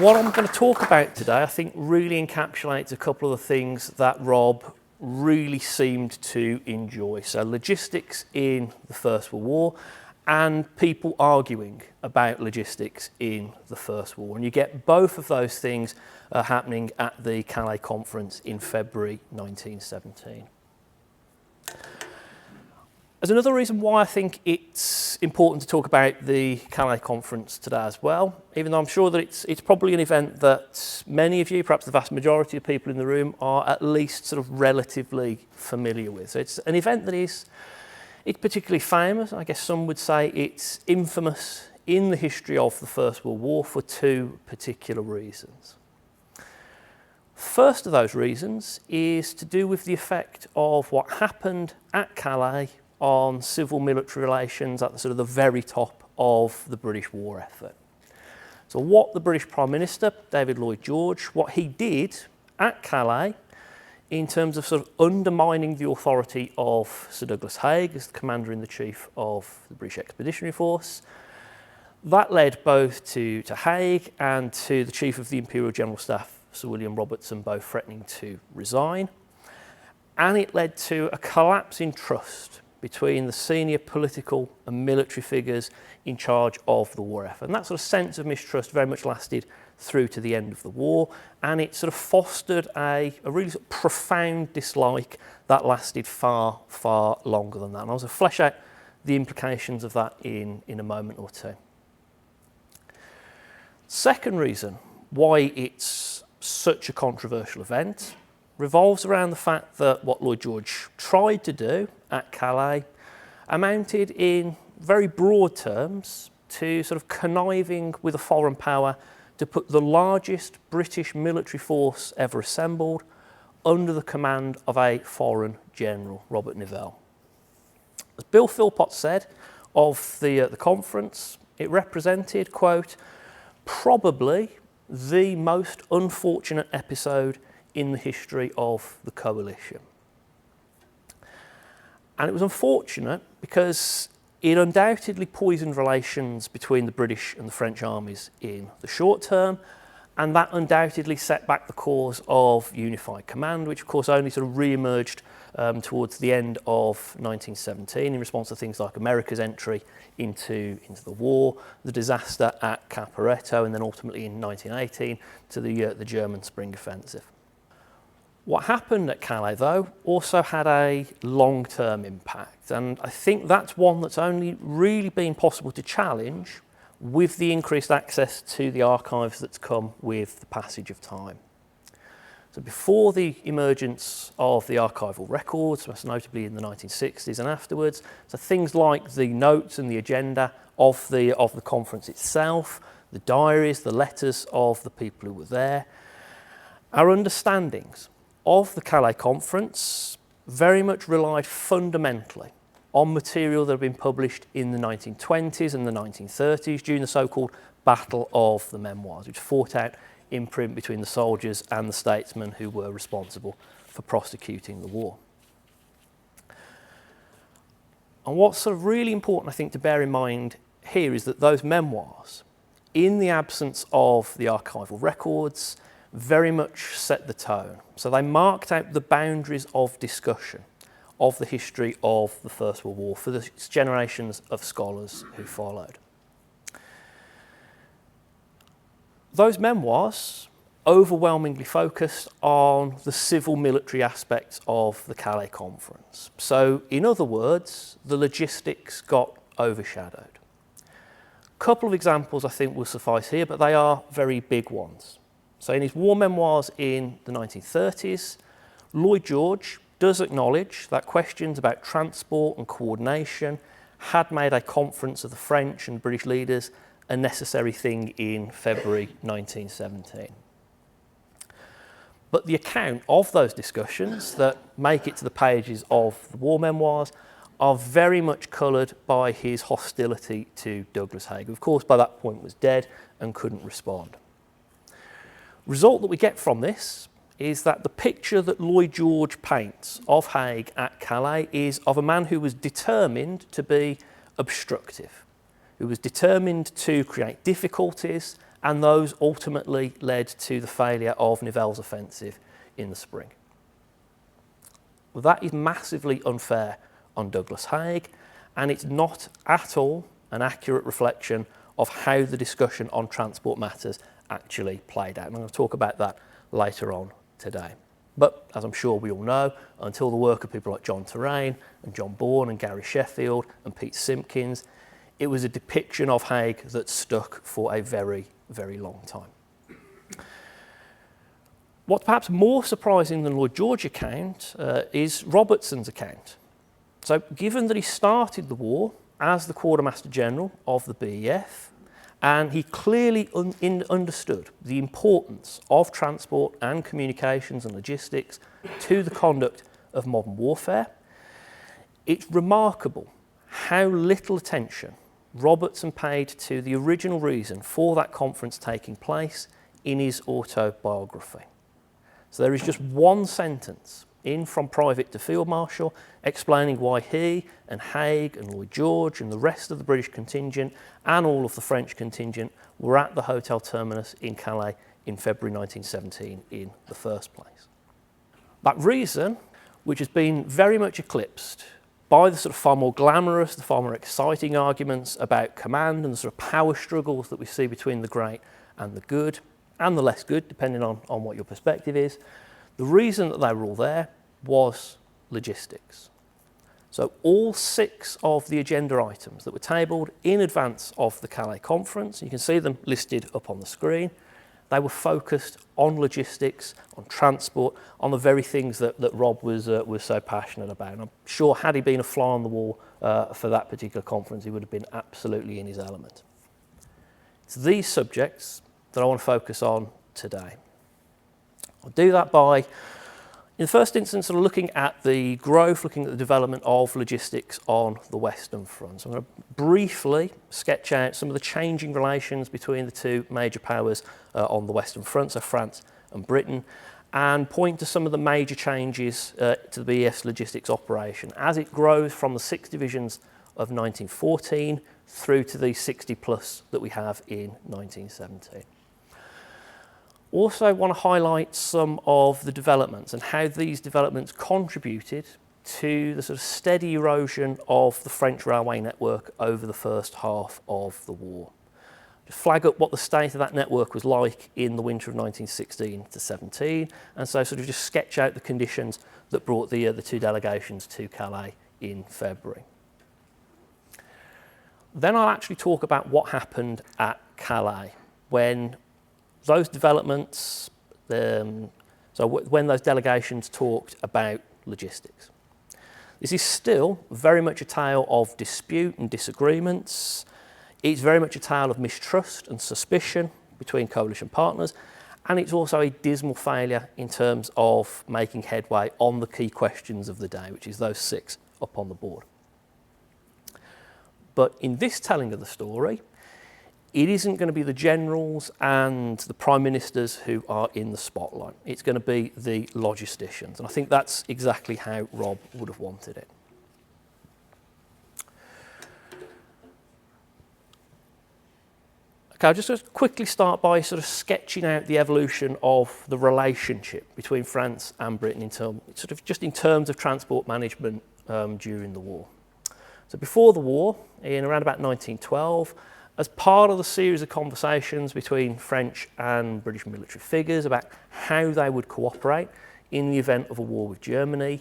What I'm going to talk about today, I think, really encapsulates a couple of the things that Rob really seemed to enjoy. So logistics in the First World War and people arguing about logistics in the First War. And you get both of those things happening at the Calais Conference in February 1917. There's another reason why I think it's important to talk about the Calais Conference today as well, even though I'm sure that it's probably an event that many of you, perhaps the vast majority of people in the room, are at least sort of relatively familiar with. So it's an event that it's particularly famous. I guess some would say it's infamous in the history of the First World War for two particular reasons. First of those reasons is to do with the effect of what happened at Calais on civil-military relations at the sort of the very top of the British war effort. So what the British Prime Minister, David Lloyd George, what he did at Calais in terms of sort of undermining the authority of Sir Douglas Haig as the Commander-in-Chief of the British Expeditionary Force, that led both to Haig and to the Chief of the Imperial General Staff, Sir William Robertson, both threatening to resign. And it led to a collapse in trust between the senior political and military figures in charge of the war effort. And that sort of sense of mistrust very much lasted through to the end of the war, and it sort of fostered a really sort of profound dislike that lasted far, far longer than that. And I'll sort of flesh out the implications of that in a moment or two. Second reason why it's such a controversial event revolves around the fact that what Lloyd George tried to do at Calais amounted in very broad terms to sort of conniving with a foreign power to put the largest British military force ever assembled under the command of a foreign general, Robert Nivelle. As Bill Phillips said of the conference, it represented, quote, probably the most unfortunate episode in the history of the coalition. And it was unfortunate because it undoubtedly poisoned relations between the British and the French armies in the short term, and that undoubtedly set back the cause of unified command, which of course only sort of re-emerged towards the end of 1917 in response to things like America's entry into the war, the disaster at Caporetto, and then ultimately in 1918 to the German Spring Offensive. What happened at Calais, though, also had a long-term impact, and I think that's one that's only really been possible to challenge with the increased access to the archives that's come with the passage of time. So before the emergence of the archival records, most notably in the 1960s and afterwards, so things like the notes and the agenda of the conference itself, the diaries, the letters of the people who were there, our understandings of the Calais Conference very much relied fundamentally on material that had been published in the 1920s and the 1930s during the so-called Battle of the Memoirs, which fought out in print between the soldiers and the statesmen who were responsible for prosecuting the war. And what's sort of really important, I think, to bear in mind here is that those memoirs, in the absence of the archival records, very much set the tone. So they marked out the boundaries of discussion of the history of the First World War for the generations of scholars who followed. Those memoirs overwhelmingly focused on the civil-military aspects of the Calais Conference. So, in other words, the logistics got overshadowed. A couple of examples I think will suffice here, but they are very big ones. So in his war memoirs in the 1930s, Lloyd George does acknowledge that questions about transport and coordination had made a conference of the French and British leaders a necessary thing in February 1917. But the account of those discussions that make it to the pages of the war memoirs are very much coloured by his hostility to Douglas Haig, who of course by that point was dead and couldn't respond. Result that we get from this is that the picture that Lloyd George paints of Haig at Calais is of a man who was determined to be obstructive, who was determined to create difficulties and those ultimately led to the failure of Nivelle's offensive in the spring. Well, that is massively unfair on Douglas Haig, and it's not at all an accurate reflection of how the discussion on transport matters actually played out. And I'm going to talk about that later on today. But as I'm sure we all know, until the work of people like John Terraine and John Bourne and Gary Sheffield and Pete Simpkins, it was a depiction of Haig that stuck for a very, very long time. What's perhaps more surprising than Lloyd George's account is Robertson's account. So given that he started the war as the Quartermaster General of the BEF, and he clearly understood the importance of transport and communications and logistics to the conduct of modern warfare, it's remarkable how little attention Robertson paid to the original reason for that conference taking place in his autobiography. So there is just one sentence in From Private to Field Marshal explaining why he and Haig and Lloyd George and the rest of the British contingent and all of the French contingent were at the hotel terminus in Calais in February 1917 in the first place. That reason, which has been very much eclipsed by the sort of far more glamorous, the far more exciting arguments about command and the sort of power struggles that we see between the great and the good, and the less good, depending on what your perspective is, the reason that they were all there was logistics. So all 6 of the agenda items that were tabled in advance of the Calais Conference, you can see them listed up on the screen, they were focused on logistics, on transport, on the very things that Rob was so passionate about. And I'm sure had he been a fly on the wall for that particular conference, he would have been absolutely in his element. It's these subjects that I want to focus on today. I'll do that by, in the first instance, sort of looking at the growth, looking at the development of logistics on the Western Front. So I'm going to briefly sketch out some of the changing relations between the two major powers on the Western Front, so France and Britain, and point to some of the major changes to the BEF's logistics operation as it grows from the 6 divisions of 1914 through to the 60 plus that we have in 1917. Also want to highlight some of the developments and how these developments contributed to the sort of steady erosion of the French railway network over the first half of the war. Just flag up what the state of that network was like in the winter of 1916 to 17, and so sort of just sketch out the conditions that brought the 2 delegations to Calais in February. Then I'll actually talk about what happened at Calais when those developments, when those delegations talked about logistics. This is still very much a tale of dispute and disagreements. It's very much a tale of mistrust and suspicion between coalition partners, and it's also a dismal failure in terms of making headway on the key questions of the day, which is those 6 up on the board. But in this telling of the story, it isn't going to be the generals and the prime ministers who are in the spotlight. It's going to be the logisticians. And I think that's exactly how Rob would have wanted it. Okay, I'll just quickly start by sort of sketching out the evolution of the relationship between France and Britain in terms of transport management during the war. So before the war, in around about 1912, as part of the series of conversations between French and British military figures about how they would cooperate in the event of a war with Germany,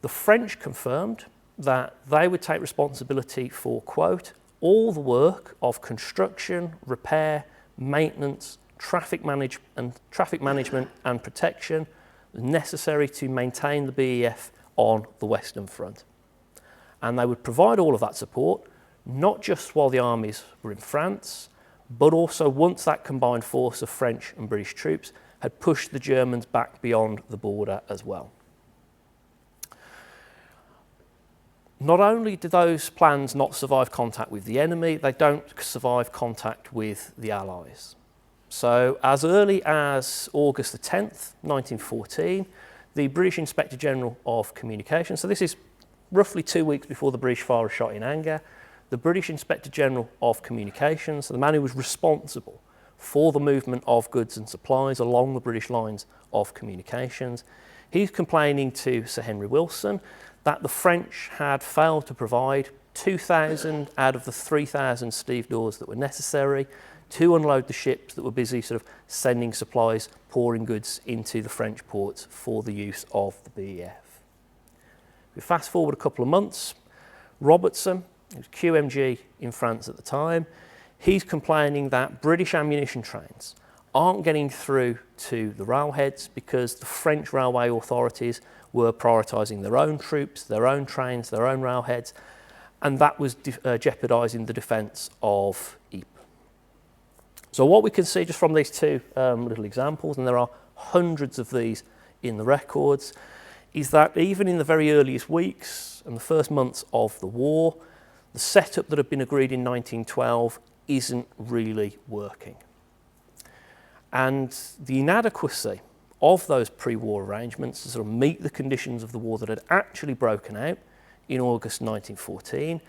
the French confirmed that they would take responsibility for, quote, all the work of construction, repair, maintenance, traffic management and protection necessary to maintain the BEF on the Western Front. And they would provide all of that support not just while the armies were in France, but also once that combined force of French and British troops had pushed the Germans back beyond the border as well. Not only do those plans not survive contact with the enemy, they don't survive contact with the Allies. So as early as August the 10th, 1914, the British Inspector General of Communications, so this is roughly 2 weeks before the British fire a shot in anger, the British Inspector General of Communications, so the man who was responsible for the movement of goods and supplies along the British lines of communications. He's complaining to Sir Henry Wilson that the French had failed to provide 2,000 out of the 3,000 stevedores that were necessary to unload the ships that were busy sort of sending supplies, pouring goods into the French ports for the use of the BEF. We fast forward a couple of months, Robertson, who's QMG in France at the time, he's complaining that British ammunition trains aren't getting through to the railheads because the French railway authorities were prioritising their own troops, their own trains, their own railheads, and that was jeopardising the defence of Ypres. So what we can see just from these two little examples, and there are hundreds of these in the records, is that even in the very earliest weeks and the first months of the war, the setup that had been agreed in 1912 isn't really working. And the inadequacy of those pre-war arrangements to sort of meet the conditions of the war that had actually broken out in August 1914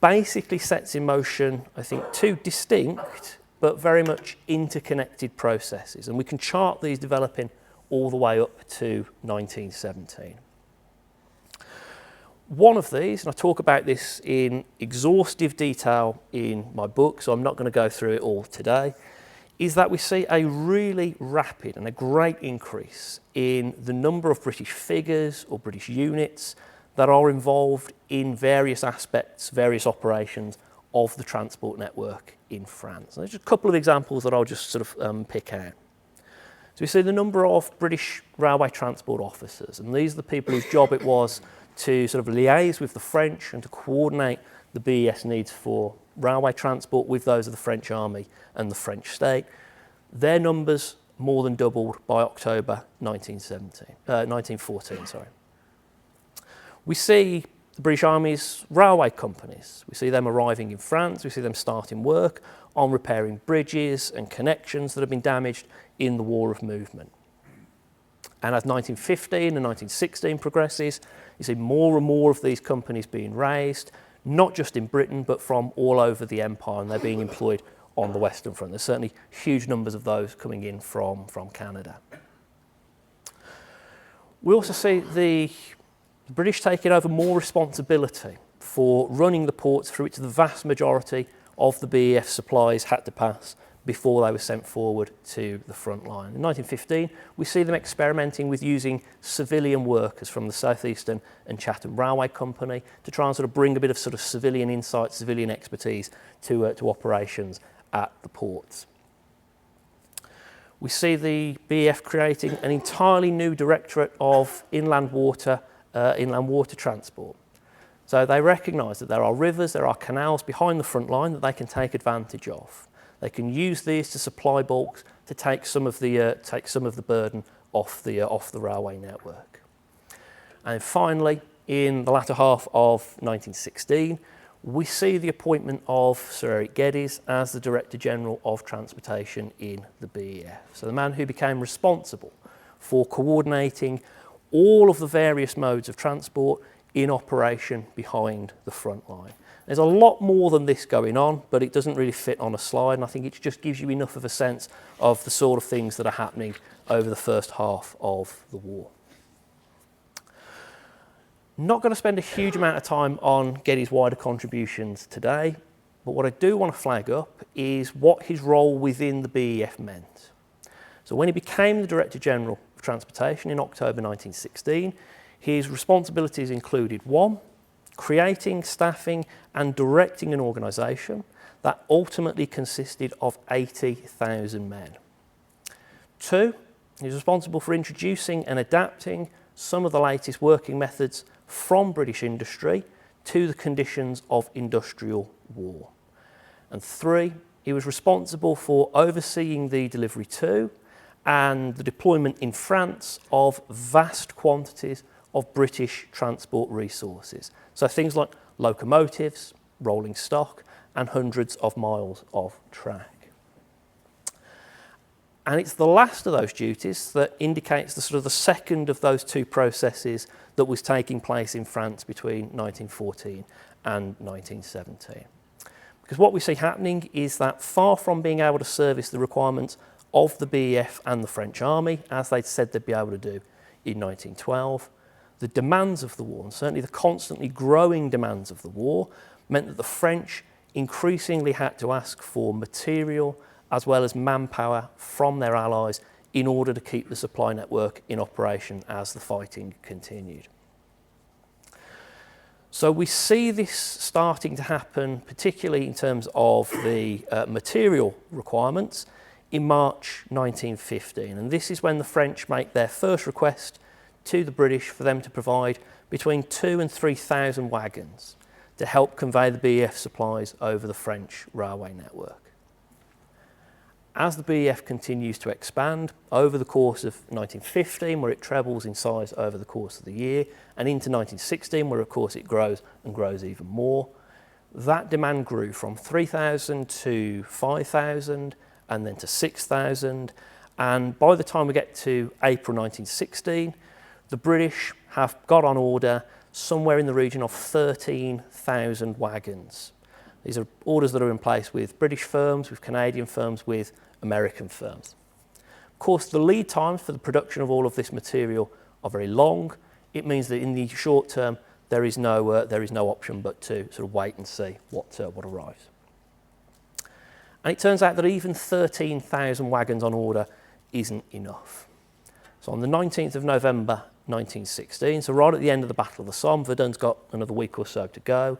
basically sets in motion, I think, two distinct but very much interconnected processes. And we can chart these developing all the way up to 1917. One of these, and I talk about this in exhaustive detail in my book, so I'm not going to go through it all today, is that we see a really rapid and a great increase in the number of British figures or British units that are involved in various aspects, various operations of the transport network in France. And there's just a couple of examples that I'll just sort of pick out. So we see the number of British railway transport officers, and these are the people whose job it was to sort of liaise with the French and to coordinate the BES needs for railway transport with those of the French Army and the French state. Their numbers more than doubled by October 1914. We see the British Army's railway companies. We see them arriving in France. We see them starting work on repairing bridges and connections that have been damaged in the War of Movement. And as 1915 and 1916 progresses, you see more and more of these companies being raised, not just in Britain, but from all over the empire, and they're being employed on the Western Front. There's certainly huge numbers of those coming in from Canada. We also see the British taking over more responsibility for running the ports through which the vast majority of the BEF supplies had to pass before they were sent forward to the front line. In 1915, we see them experimenting with using civilian workers from the South Eastern and Chatham Railway Company to try and sort of bring a bit of sort of civilian insight, civilian expertise to operations at the ports. We see the BEF creating an entirely new directorate of inland water transport. So they recognise that there are rivers, there are canals behind the front line that they can take advantage of. They can use these to supply bulks to take some of the burden off the railway network. And finally, in the latter half of 1916, we see the appointment of Sir Eric Geddes as the Director General of Transportation in the BEF. So the man who became responsible for coordinating all of the various modes of transport in operation behind the front line. There's a lot more than this going on, but it doesn't really fit on a slide, and I think it just gives you enough of a sense of the sort of things that are happening over the first half of the war. Not going to spend a huge amount of time on Geddes' wider contributions today, but what I do want to flag up is what his role within the BEF meant. So when he became the Director General of Transportation in October 1916, his responsibilities included: 1, creating, staffing and directing an organisation that ultimately consisted of 80,000 men. 2, he was responsible for introducing and adapting some of the latest working methods from British industry to the conditions of industrial war. And 3, he was responsible for overseeing the delivery to and the deployment in France of vast quantities of British transport resources. So things like locomotives, rolling stock, and hundreds of miles of track. And it's the last of those duties that indicates the sort of the second of those two processes that was taking place in France between 1914 and 1917. Because what we see happening is that far from being able to service the requirements of the BEF and the French army, as they'd said they'd be able to do in 1912, the demands of the war, and certainly the constantly growing demands of the war, meant that the French increasingly had to ask for material as well as manpower from their allies in order to keep the supply network in operation as the fighting continued. So we see this starting to happen, particularly in terms of the material requirements, in March 1915. And this is when the French make their first request to the British for them to provide between 2,000 and 3,000 wagons to help convey the BEF supplies over the French railway network. As the BEF continues to expand over the course of 1915, where it trebles in size over the course of the year, and into 1916, where of course it grows and grows even more, that demand grew from 3,000 to 5,000 and then to 6,000. And by the time we get to April 1916, the British have got on order somewhere in the region of 13,000 wagons. These are orders that are in place with British firms, with Canadian firms, with American firms. Of course, the lead times for the production of all of this material are very long. It means that in the short term, there is no option but to sort of wait and see what arrives. And it turns out that even 13,000 wagons on order isn't enough. So on the 19th of November 1916, so right at the end of the Battle of the Somme, Verdun's got another week or so to go,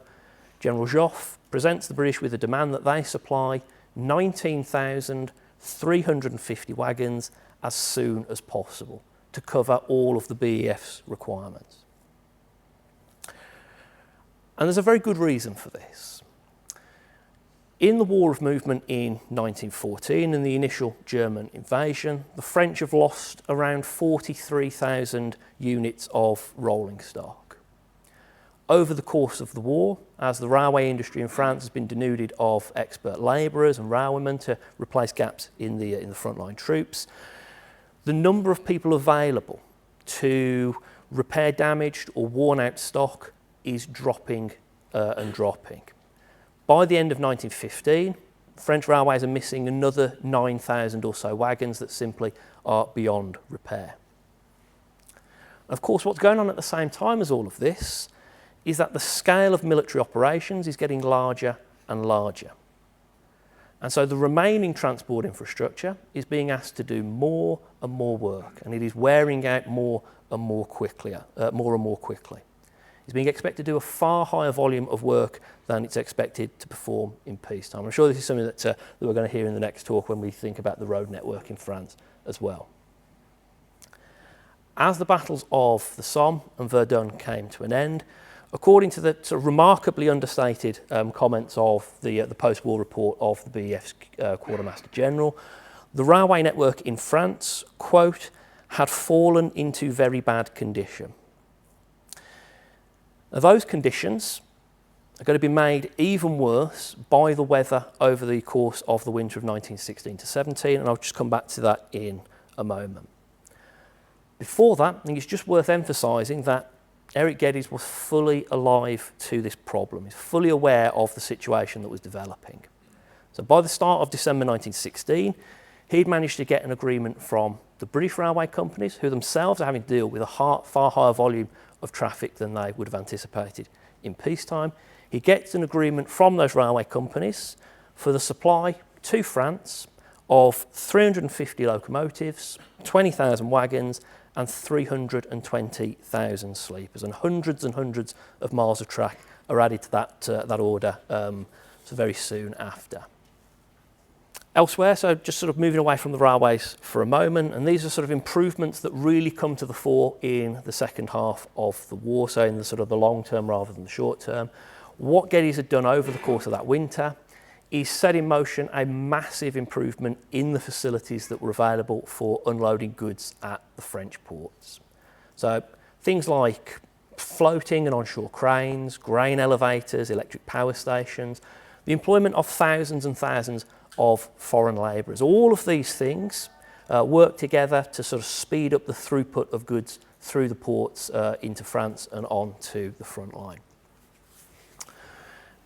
General Joffre presents the British with a demand that they supply 19,350 wagons as soon as possible to cover all of the BEF's requirements. And there's a very good reason for this. In the War of Movement in 1914 and the initial German invasion, the French have lost around 43,000 units of rolling stock. Over the course of the war, as the railway industry in France has been denuded of expert labourers and railwaymen to replace gaps in the frontline troops, the number of people available to repair damaged or worn out stock is dropping and dropping. By the end of 1915, French railways are missing another 9,000 or so wagons that simply are beyond repair. Of course, what's going on at the same time as all of this is that the scale of military operations is getting larger and larger. And so the remaining transport infrastructure is being asked to do more and more work, and it is wearing out more and more quickly. It's being expected to do a far higher volume of work than it's expected to perform in peacetime. I'm sure this is something that we're going to hear in the next talk when we think about the road network in France as well. As the battles of the Somme and Verdun came to an end, according to the sort of remarkably understated comments of the post-war report of the BEF's Quartermaster General, the railway network in France, quote, had fallen into very bad condition. Now, those conditions are going to be made even worse by the weather over the course of the winter of 1916 to 17, and I'll just come back to that in a moment. Before that, I think it's just worth emphasising that Eric Geddes was fully alive to this problem. He's fully aware of the situation that was developing. So by the start of December 1916, he'd managed to get an agreement from the British railway companies, who themselves are having to deal with a far higher volume of traffic than they would have anticipated in peacetime. He gets an agreement from those railway companies for the supply to France of 350 locomotives, 20,000 wagons, and 320,000 sleepers, and hundreds of miles of track are added to that order so very soon after. Elsewhere, so just sort of moving away from the railways for a moment, and these are sort of improvements that really come to the fore in the second half of the war, so in the sort of the long term rather than the short term. What Geddes had done over the course of that winter is set in motion a massive improvement in the facilities that were available for unloading goods at the French ports. So things like floating and onshore cranes, grain elevators, electric power stations, the employment of thousands and thousands of foreign labourers. All of these things work together to sort of speed up the throughput of goods through the ports into France and on to the front line.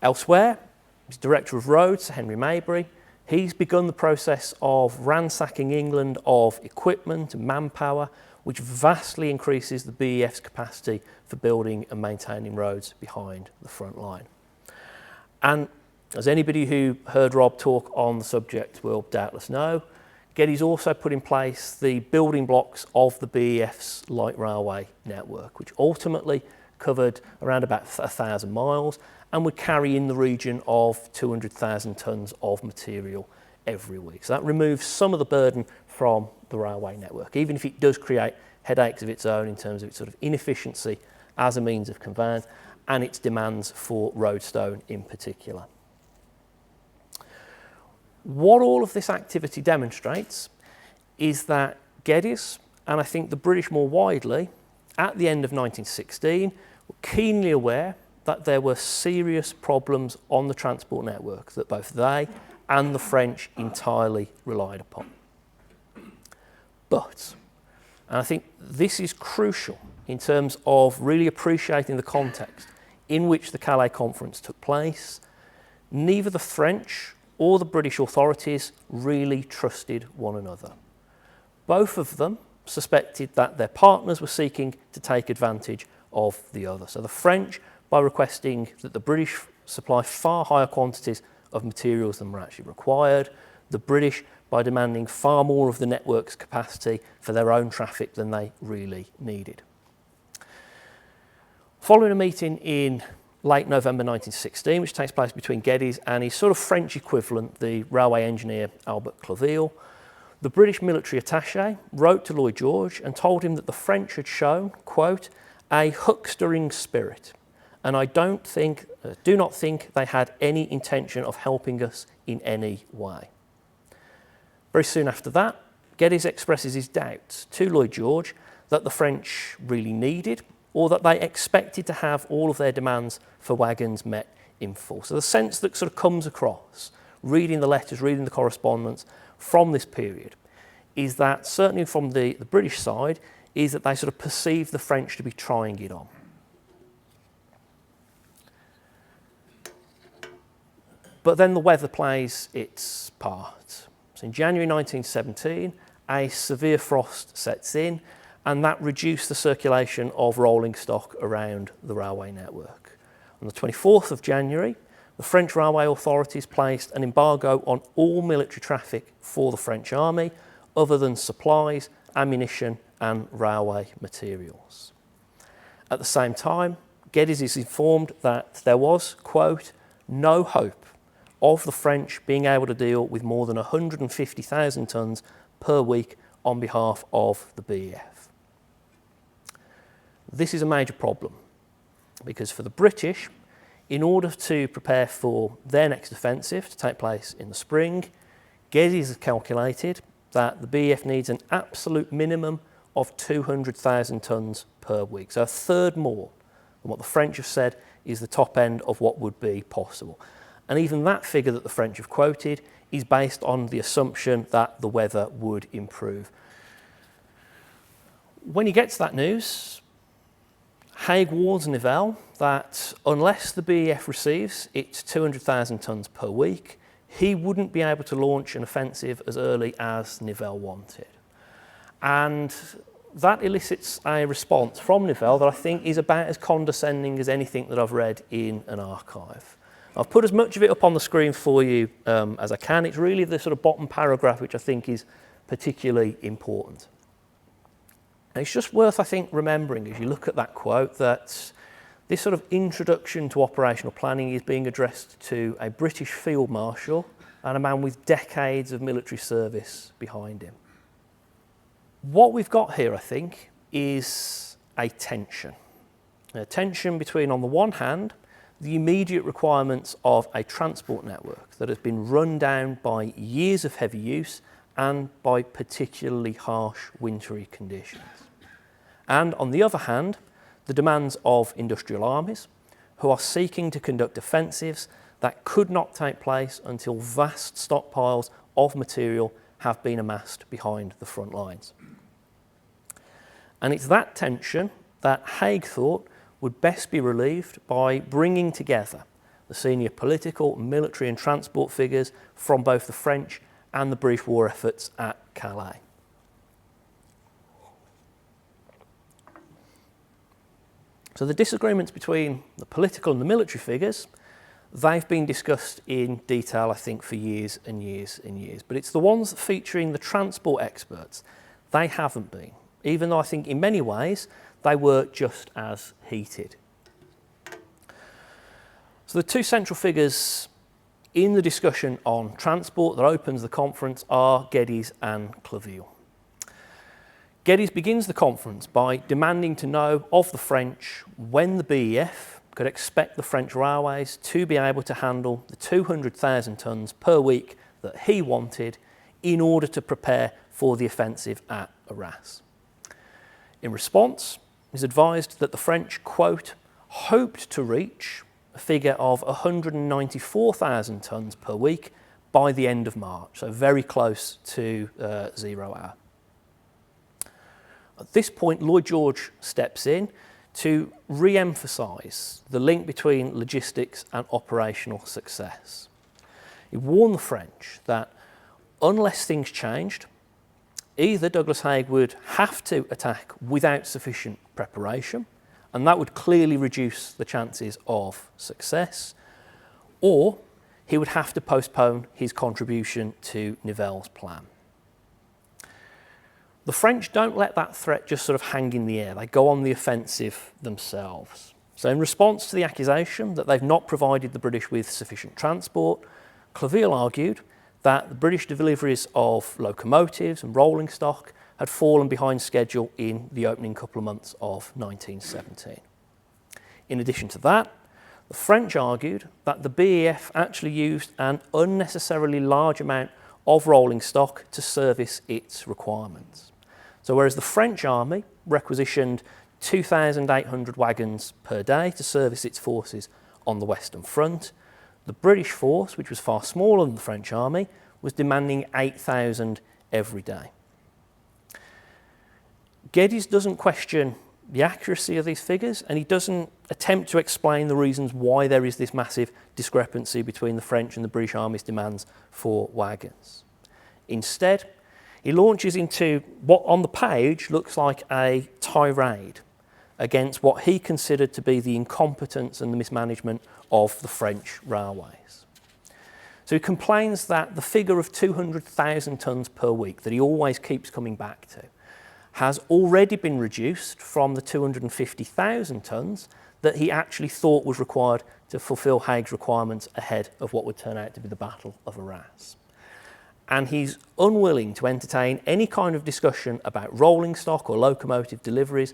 Elsewhere, He's Director of Roads, Sir Henry Maybury. He's begun the process of ransacking England of equipment and manpower, which vastly increases the BEF's capacity for building and maintaining roads behind the front line. And as anybody who heard Rob talk on the subject will doubtless know, Geddes also put in place the building blocks of the BEF's light railway network, which ultimately covered around about 1,000 miles and would carry in the region of 200,000 tonnes of material every week. So that removes some of the burden from the railway network, even if it does create headaches of its own in terms of its sort of inefficiency as a means of conveyance and its demands for roadstone in particular. What all of this activity demonstrates is that Geddes, and I think the British more widely, at the end of 1916, were keenly aware that there were serious problems on the transport network that both they and the French entirely relied upon. But, and I think this is crucial in terms of really appreciating the context in which the Calais Conference took place, neither the French or the British authorities really trusted one another. Both of them suspected that their partners were seeking to take advantage of the other. So the French by requesting that the British supply far higher quantities of materials than were actually required, the British by demanding far more of the network's capacity for their own traffic than they really needed. Following a meeting in late November 1916, which takes place between Geddes and his sort of French equivalent, the railway engineer Albert Claville, the British military attaché wrote to Lloyd George and told him that the French had shown, quote, a huckstering spirit, and I do not think they had any intention of helping us in any way. Very soon after that, Geddes expresses his doubts to Lloyd George that the French really needed or that they expected to have all of their demands for wagons met in full. So the sense that sort of comes across, reading the letters, reading the correspondence from this period, is that certainly from the British side, is that they sort of perceive the French to be trying it on. But then the weather plays its part. So in January 1917, a severe frost sets in, and that reduced the circulation of rolling stock around the railway network. On the 24th of January, the French railway authorities placed an embargo on all military traffic for the French army, other than supplies, ammunition, and railway materials. At the same time, Geddes is informed that there was, quote, no hope of the French being able to deal with more than 150,000 tonnes per week on behalf of the BEF. This is a major problem because for the British, in order to prepare for their next offensive to take place in the spring, Geddes has calculated that the BEF needs an absolute minimum of 200,000 tonnes per week, so a third more than what the French have said is the top end of what would be possible. And even that figure that the French have quoted is based on the assumption that the weather would improve. When he gets that news, Haig warns Nivelle that unless the BEF receives its 200,000 tonnes per week, he wouldn't be able to launch an offensive as early as Nivelle wanted. And that elicits a response from Nivelle that I think is about as condescending as anything that I've read in an archive. I've put as much of it up on the screen for you as I can. It's really the sort of bottom paragraph which I think is particularly important. And it's just worth, I think, remembering as you look at that quote that this sort of introduction to operational planning is being addressed to a British field marshal and a man with decades of military service behind him. What we've got here, I think, is a tension. A tension between, on the one hand, the immediate requirements of a transport network that has been run down by years of heavy use and by particularly harsh wintry conditions. And on the other hand, the demands of industrial armies who are seeking to conduct offensives that could not take place until vast stockpiles of material have been amassed behind the front lines. And it's that tension that Haig thought would best be relieved by bringing together the senior political, military and transport figures from both the French and the British war efforts at Calais. So the disagreements between the political and the military figures, they've been discussed in detail, I think, for years and years and years. But it's the ones featuring the transport experts, they haven't been, even though I think in many ways they were just as heated. So the two central figures in the discussion on transport that opens the conference are Geddes and Claville. Geddes begins the conference by demanding to know of the French when the BEF could expect the French railways to be able to handle the 200,000 tonnes per week that he wanted in order to prepare for the offensive at Arras. In response, he is advised that the French, quote, hoped to reach a figure of 194,000 tonnes per week by the end of March, so very close to 0 hour. At this point, Lloyd George steps in to re-emphasise the link between logistics and operational success. He warned the French that unless things changed, either Douglas Haig would have to attack without sufficient preparation, and that would clearly reduce the chances of success, or he would have to postpone his contribution to Nivelle's plan. The French don't let that threat just sort of hang in the air. They go on the offensive themselves. So in response to the accusation that they've not provided the British with sufficient transport, Claville argued that the British deliveries of locomotives and rolling stock had fallen behind schedule in the opening couple of months of 1917. In addition to that, the French argued that the BEF actually used an unnecessarily large amount of rolling stock to service its requirements. So whereas the French army requisitioned 2,800 wagons per day to service its forces on the Western Front, the British force, which was far smaller than the French army, was demanding 8,000 every day. Geddes doesn't question the accuracy of these figures, and he doesn't attempt to explain the reasons why there is this massive discrepancy between the French and the British Army's demands for wagons. Instead, he launches into what on the page looks like a tirade against what he considered to be the incompetence and the mismanagement of the French railways. So he complains that the figure of 200,000 tonnes per week that he always keeps coming back to has already been reduced from the 250,000 tonnes that he actually thought was required to fulfil Haig's requirements ahead of what would turn out to be the Battle of Arras. And he's unwilling to entertain any kind of discussion about rolling stock or locomotive deliveries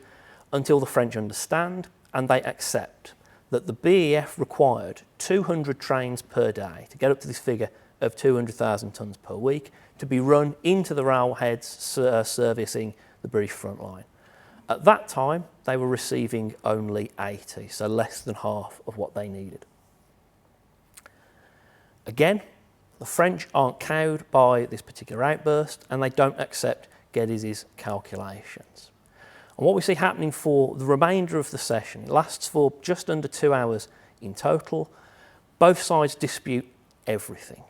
until the French understand and they accept that the BEF required 200 trains per day to get up to this figure of 200,000 tonnes per week to be run into the railheads servicing the British front line. At that time, they were receiving only 80, so less than half of what they needed. Again, the French aren't cowed by this particular outburst and they don't accept Geddes' calculations. And what we see happening for the remainder of the session, it lasts for just under 2 hours in total. Both sides dispute everything.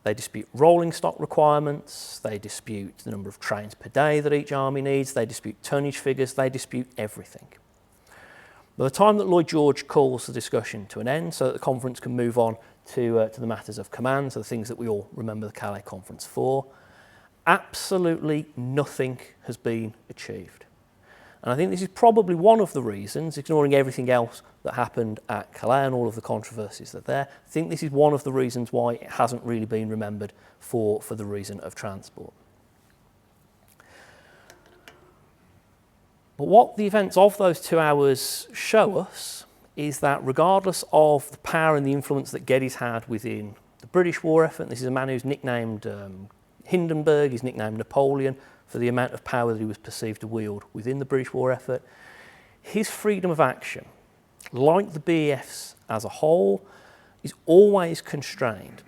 They dispute rolling stock requirements, they dispute the number of trains per day that each army needs, they dispute tonnage figures, they dispute everything. By the time that Lloyd George calls the discussion to an end so that the conference can move on to the matters of command, so the things that we all remember the Calais Conference for, absolutely nothing has been achieved. And I think this is probably one of the reasons, ignoring everything else that happened at Calais and all of the controversies that are there, I think this is one of the reasons why it hasn't really been remembered for the reason of transport. But what the events of those 2 hours show us is that regardless of the power and the influence that Geddes had within the British war effort, this is a man who's nicknamed Hindenburg, he's nicknamed Napoleon for the amount of power that he was perceived to wield within the British war effort, his freedom of action, like the BEF's as a whole, is always constrained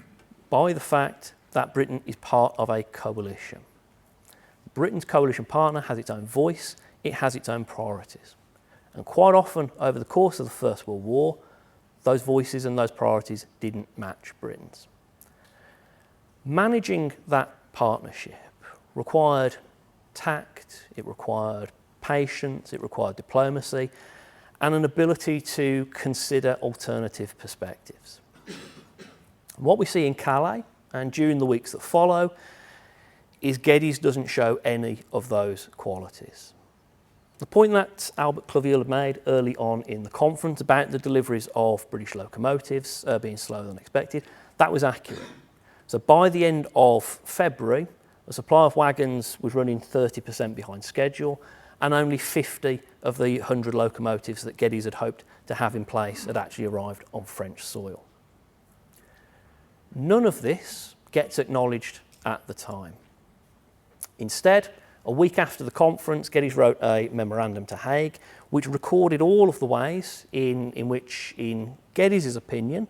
by the fact that Britain is part of a coalition. Britain's coalition partner has its own voice, it has its own priorities. And quite often over the course of the First World War, those voices and those priorities didn't match Britain's. Managing that partnership required tact, it required patience, it required diplomacy, and an ability to consider alternative perspectives. What we see in Calais and during the weeks that follow is Geddes doesn't show any of those qualities. The point that Albert Claville had made early on in the conference about the deliveries of British locomotives being slower than expected, that was accurate. So by the end of February, the supply of wagons was running 30% behind schedule, and only 50 of the 100 locomotives that Geddes had hoped to have in place had actually arrived on French soil. None of this gets acknowledged at the time. Instead, a week after the conference, Geddes wrote a memorandum to Haig, which recorded all of the ways in which, in Geddes' opinion,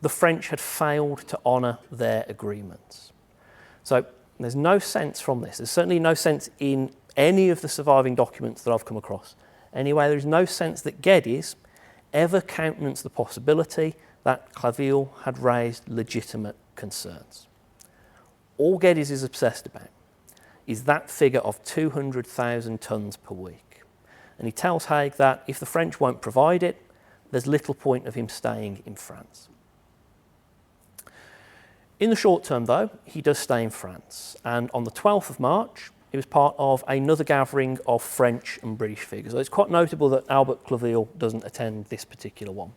the French had failed to honour their agreements. So there's no sense from this. There's certainly no sense in any of the surviving documents that I've come across. Anyway, there is no sense that Geddes ever countenanced the possibility that Claville had raised legitimate concerns. All Geddes is obsessed about is that figure of 200,000 tonnes per week. And he tells Haig that if the French won't provide it, there's little point of him staying in France. In the short term, though, he does stay in France, and on the 12th of March, he was part of another gathering of French and British figures. So it's quite notable that Albert Claville doesn't attend this particular one.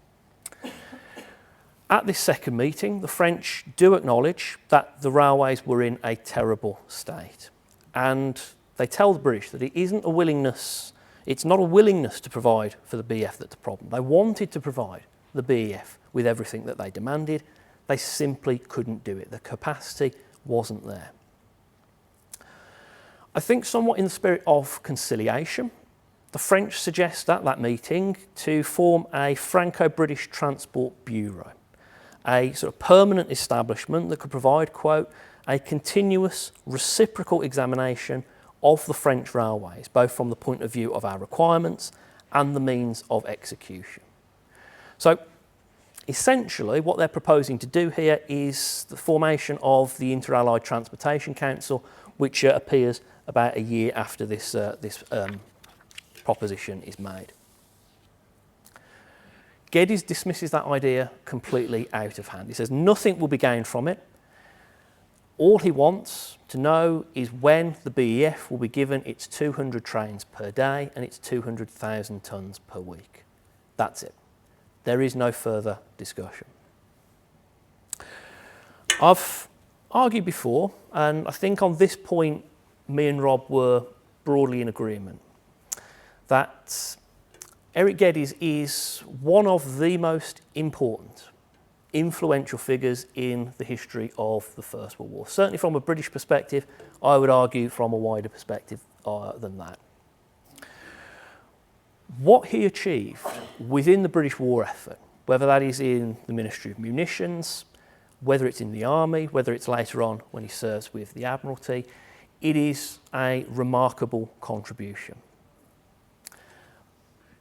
At this second meeting, the French do acknowledge that the railways were in a terrible state, and they tell the British that it's not a willingness to provide for the BEF that's the problem. They wanted to provide the BEF with everything that they demanded. They simply couldn't do it. The capacity wasn't there. I think somewhat in the spirit of conciliation, the French suggest at that meeting to form a Franco-British Transport Bureau, a sort of permanent establishment that could provide, quote, a continuous reciprocal examination of the French railways, both from the point of view of our requirements and the means of execution. So essentially what they're proposing to do here is the formation of the Inter-Allied Transportation Council, which appears about a year after this proposition is made. Geddes dismisses that idea completely out of hand. He says nothing will be gained from it. All he wants to know is when the BEF will be given its 200 trains per day and its 200,000 tonnes per week. That's it. There is no further discussion. I've argued before, and I think on this point me and Rob were broadly in agreement, that Eric Geddes is one of the most important, influential figures in the history of the First World War. Certainly from a British perspective, I would argue from a wider perspective than that. What he achieved within the British war effort, whether that is in the Ministry of Munitions, whether it's in the Army, whether it's later on when he serves with the Admiralty, it is a remarkable contribution.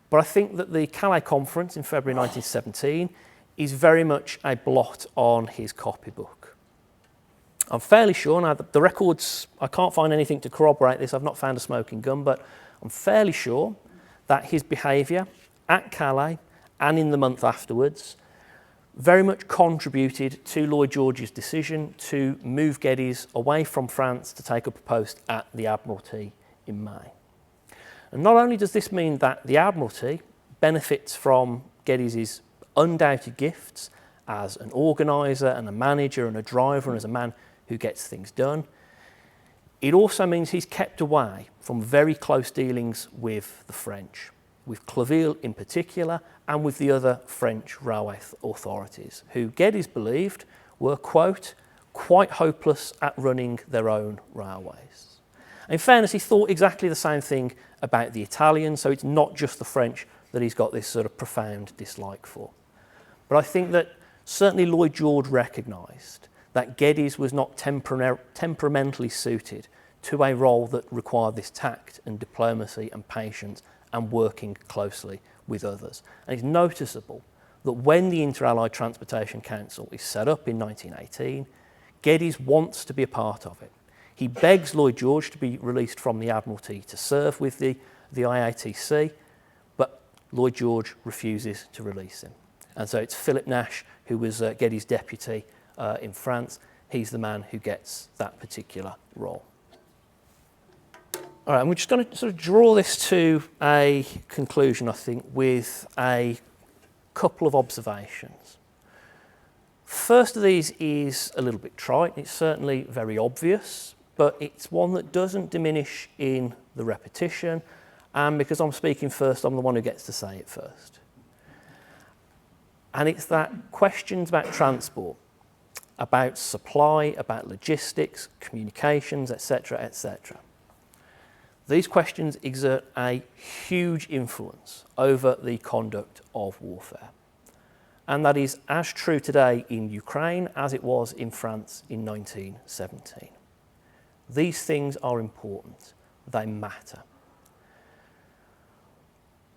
But I think that the Calais Conference in February 1917 is very much a blot on his copybook. I'm fairly sure, now the records, I can't find anything to corroborate this, I've not found a smoking gun, but I'm fairly sure that his behaviour at Calais and in the month afterwards very much contributed to Lloyd George's decision to move Geddes away from France to take up a post at the Admiralty in May. And not only does this mean that the Admiralty benefits from Geddes' undoubted gifts as an organiser and a manager and a driver and as a man who gets things done, it also means he's kept away from very close dealings with the French, with Claville in particular and with the other French railway authorities, who Geddes believed were, quote, quite hopeless at running their own railways. In fairness, he thought exactly the same thing about the Italians, so it's not just the French that he's got this sort of profound dislike for. But I think that certainly Lloyd George recognised that Geddes was not temperamentally suited to a role that required this tact and diplomacy and patience and working closely with others. And it's noticeable that when the Inter-Allied Transportation Council is set up in 1918, Geddes wants to be a part of it. He begs Lloyd George to be released from the Admiralty to serve with the IATC, but Lloyd George refuses to release him. And so it's Philip Nash, who was Geddes' deputy in France. He's the man who gets that particular role. All right, and we're just going to sort of draw this to a conclusion, I think, with a couple of observations. First of these is a little bit trite. It's certainly very obvious, but it's one that doesn't diminish in the repetition. And because I'm speaking first, I'm the one who gets to say it first. And it's that questions about transport, about supply, about logistics, communications, etc., etc. These questions exert a huge influence over the conduct of warfare. And that is as true today in Ukraine as it was in France in 1917. These things are important. They matter.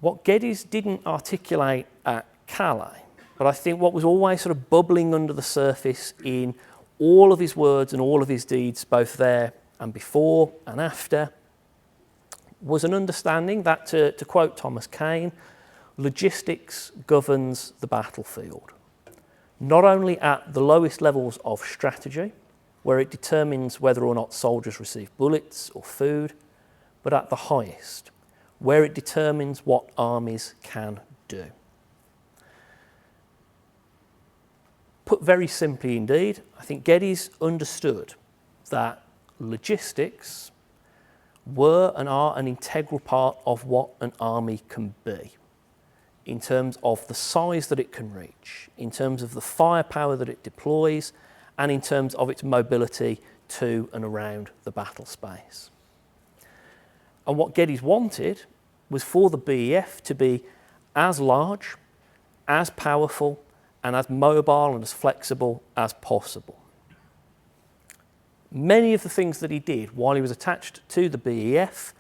What Geddes didn't articulate at Calais, but I think what was always sort of bubbling under the surface in all of his words and all of his deeds, both there and before and after, was an understanding that, to quote Thomas Kane, logistics governs the battlefield, not only at the lowest levels of strategy, where it determines whether or not soldiers receive bullets or food, but at the highest, where it determines what armies can do. Put very simply indeed, I think Geddes understood that logistics were and are an integral part of what an army can be, in terms of the size that it can reach, in terms of the firepower that it deploys, and in terms of its mobility to and around the battle space. And what Geddes wanted was for the BEF to be as large, as powerful, and as mobile and as flexible as possible. Many of the things that he did while he was attached to the BEF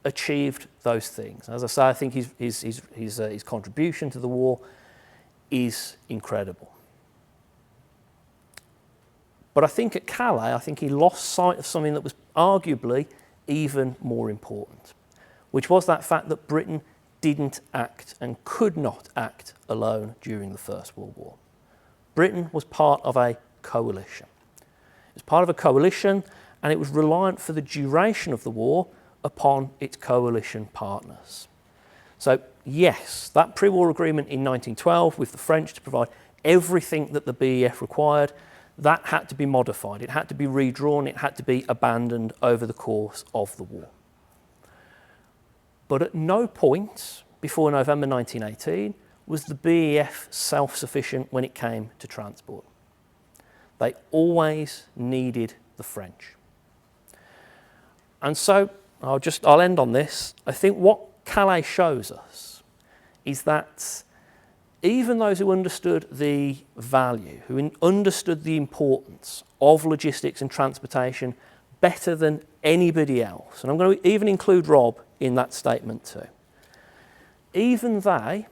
achieved those things. As I say, I think his contribution to the war is incredible. But I think at Calais, I think he lost sight of something that was arguably even more important, which was that fact that Britain didn't act and could not act alone during the First World War. Britain was part of a coalition. It was part of a coalition, and it was reliant for the duration of the war upon its coalition partners. So yes, that pre-war agreement in 1912 with the French to provide everything that the BEF required, that had to be modified. It had to be redrawn. It had to be abandoned over the course of the war. But at no point before November 1918 was the BEF self-sufficient when it came to transport. They always needed the French. And so I'll end on this. I think what Calais shows us is that even those who understood the value, who understood the importance of logistics and transportation better than anybody else, and I'm going to even include Rob in that statement too, even they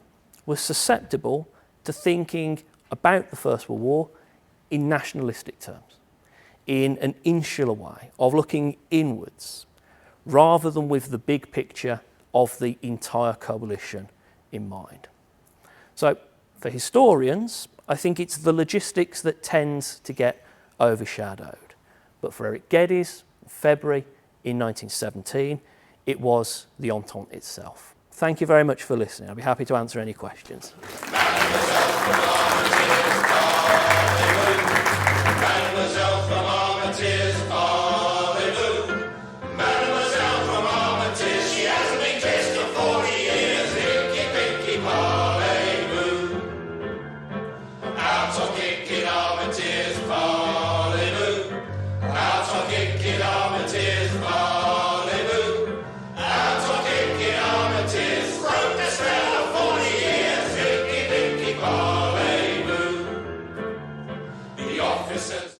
were susceptible to thinking about the First World War in nationalistic terms, in an insular way of looking inwards, rather than with the big picture of the entire coalition in mind. So for historians, I think it's the logistics that tends to get overshadowed. But for Eric Geddes, in February in 1917, it was the Entente itself. Thank you very much for listening. I'll be happy to answer any questions.